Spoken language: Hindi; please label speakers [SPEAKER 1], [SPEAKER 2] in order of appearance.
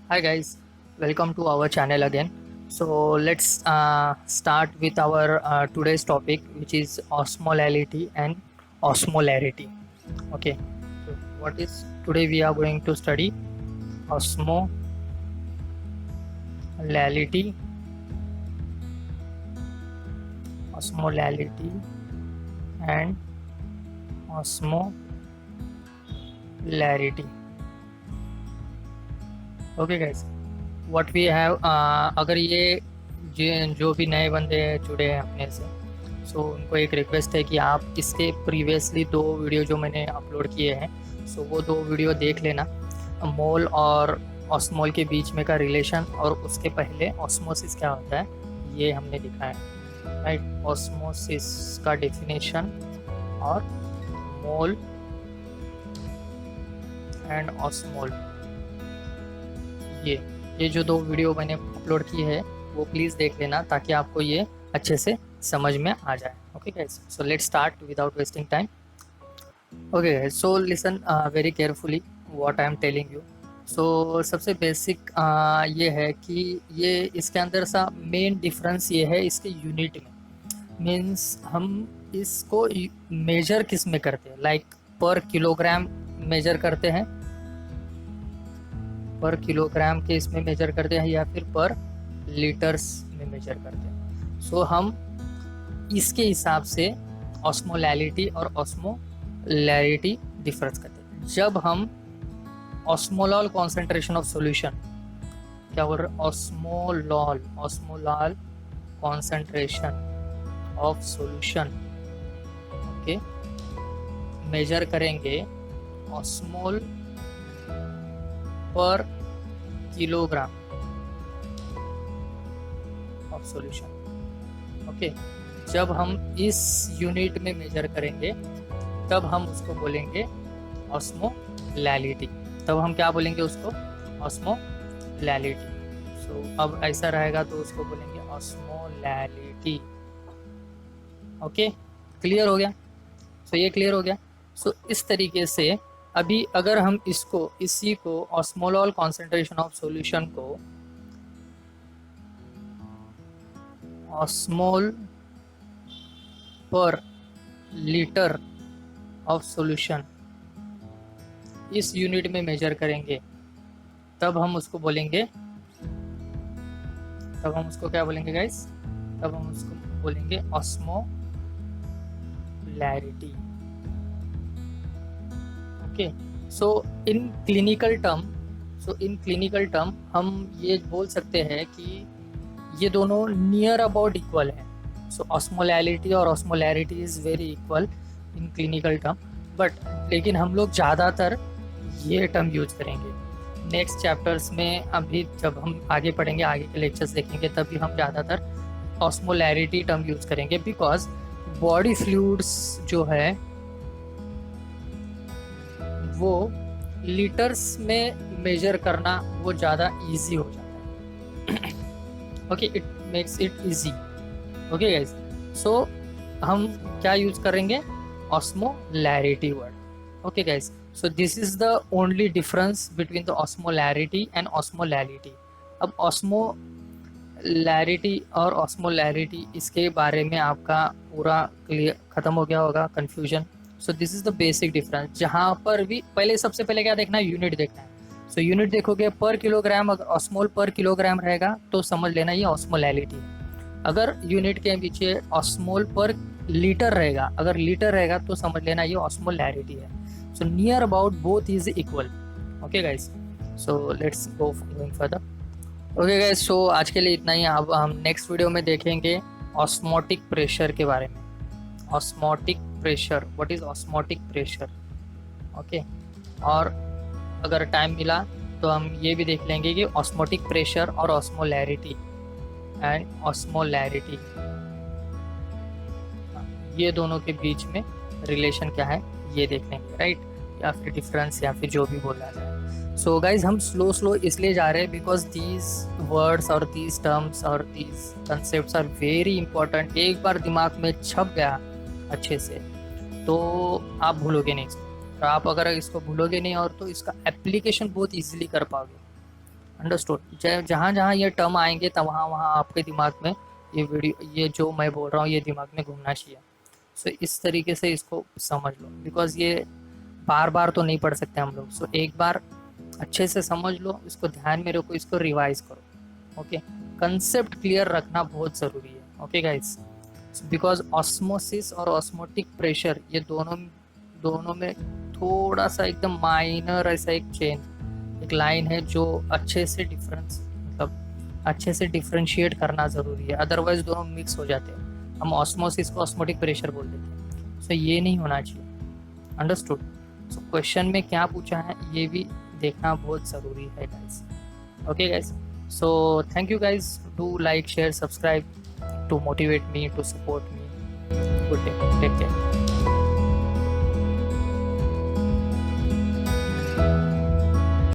[SPEAKER 1] Hi guys, welcome to our channel again. So let's start with our today's topic, which is osmolality and osmolarity. Okay, so what is today we are going to study osmolality, osmolality and osmolarity. Okay guys, what we have अगर ये जो भी नए बंदे जुड़े हैं अपने से, सो उनको एक रिक्वेस्ट है कि आप इसके प्रीवियसली 2 वीडियो जो मैंने अपलोड किए हैं, सो वो 2 वीडियो देख लेना। मोल और ऑस्मोल के बीच में का रिलेशन और उसके पहले ऑस्मोसिस क्या होता है ये हमने लिखा है, राइट। ऑस्मोसिस का डेफिनेशन और मोल एंड ऑस्मोल, ये जो 2 वीडियो मैंने अपलोड की है वो प्लीज़ देख लेना ताकि आपको ये अच्छे से समझ में आ जाए। Okay guys, so let's start without wasting time. Okay, so listen very carefully what I am telling you. So सबसे बेसिक ये है कि ये इसके अंदर सा मेन डिफरेंस ये है इसके यूनिट में। मीन्स हम इसको मेजर किस में करते हैं, लाइक पर किलोग्राम मेजर करते हैं, पर किलोग्राम के इसमें मेजर करते हैं, या फिर पर लीटर्स में मेजर करते हैं। सो हम इसके हिसाब से ऑस्मोलैलिटी और ऑस्मोलैरिटी डिफरेंस करते हैं। जब हम ऑस्मोलॉल कॉन्सेंट्रेशन ऑफ सॉल्यूशन, क्या बोल रहे, osmolal concentration of solution, okay, measure करेंगे osmol per kilogram of solution, okay. जब हम इस यूनिट में मेजर करेंगे तब हम उसको बोलेंगे ऑस्मोलैलिटी। तब हम क्या बोलेंगे उसको, ऑस्मोलैलिटी। सो अब ऐसा रहेगा तो उसको बोलेंगे ऑस्मोलैलिटी। ओके, क्लियर हो गया? सो ये क्लियर हो गया। सो इस तरीके से अभी अगर हम इसी को ऑस्मोलॉल कॉन्सेंट्रेशन ऑफ सॉल्यूशन को ऑस्मोल पर लीटर ऑफ सॉल्यूशन इस यूनिट में मेजर करेंगे तब हम उसको क्या बोलेंगे गाइस? तब हम उसको बोलेंगे osmolarity. Okay, so in clinical term हम ये बोल सकते हैं कि ये दोनों नियर अबाउट इक्वल हैं। सो ऑस्मोलैलिटी और osmolarity is very equal in clinical term, but लेकिन हम लोग ज़्यादातर ये टर्म यूज करेंगे। नेक्स्ट चैप्टर्स में अभी जब हम आगे पढ़ेंगे, आगे के लेक्चर्स देखेंगे, तभी हम ज़्यादातर ऑस्मोलैरिटी टर्म यूज करेंगे, बिकॉज बॉडी फ्लूइड्स जो है वो लीटर्स में मेजर करना वो ज़्यादा इजी हो जाता है। Okay, it makes it easy. Okay guys, so हम क्या यूज करेंगे, osmolarity word. Okay guys, so this is the only difference between the osmolarity and osmolality. अब ऑस्मोलैरिटी और ऑस्मोलैरिटी, इसके बारे में आपका पूरा क्लियर खत्म हो गया होगा confusion. So this is the basic difference. जहाँ पर भी सबसे पहले क्या देखना है, यूनिट देखना है। सो यूनिट देखोगे पर किलोग्राम, अगर ऑस्मोल पर किलोग्राम रहेगा तो समझ लेना ये ऑस्मोलैलिटी है। अगर यूनिट के पीछे ऑस्मोल पर लीटर रहेगा, अगर लीटर रहेगा तो समझ लेना ये ऑस्मोलैरिटी है। So near about both is equal. Okay guys, so let's go going further. Okay guys, so आज के लिए इतना ही। अब हम नेक्स्ट वीडियो में देखेंगे ऑस्मोटिक प्रेशर के बारे में। Osmotic pressure, what is osmotic pressure, okay. और अगर टाइम मिला तो हम ये भी देख लेंगे कि ऑस्मोटिक प्रेशर और ऑस्मोलैरिटी ये दोनों के बीच में रिलेशन क्या है ये देख लेंगे, राइट, या फिर डिफरेंस, या फिर जो भी बोला जाए। सो गाइज, हम स्लो इसलिए जा रहे हैं बिकॉज दीज वर्ड्स और दीज टर्म्स और these concept are very important. एक बार दिमाग में छप गया अच्छे से तो आप भूलोगे नहीं। तो आप अगर इसको भूलोगे नहीं और तो इसका एप्लीकेशन बहुत इजीली कर पाओगे, अंडरस्टूड। जहाँ जहाँ ये टर्म आएंगे तब वहाँ वहाँ आपके दिमाग में ये जो मैं बोल रहा हूँ ये दिमाग में घूमना चाहिए। सो इस तरीके से इसको समझ लो, बिकॉज ये बार बार तो नहीं पढ़ सकते हम लोग। सो एक बार अच्छे से समझ लो, इसको ध्यान में रखो, इसको रिवाइज करो। ओके, कंसेप्ट क्लियर रखना बहुत ज़रूरी है। ओके गाइस, बिकॉज ऑस्मोसिस और ऑस्मोटिक प्रेशर ये दोनों में थोड़ा सा एकदम माइनर ऐसा एक चेंज, एक लाइन है जो अच्छे से डिफ्रेंशिएट करना ज़रूरी है, अदरवाइज दोनों मिक्स हो जाते हैं। हम ऑस्मोसिस को ऑस्मोटिक प्रेशर बोल देते हैं। सो ये नहीं होना चाहिए। अंडरस्टूड। सो क्वेश्चन में क्या पूछा है ये भी देखना बहुत ज़रूरी है guys. Okay guys, so thank you guys, do like share subscribe to motivate me, to support me. Good day, take care.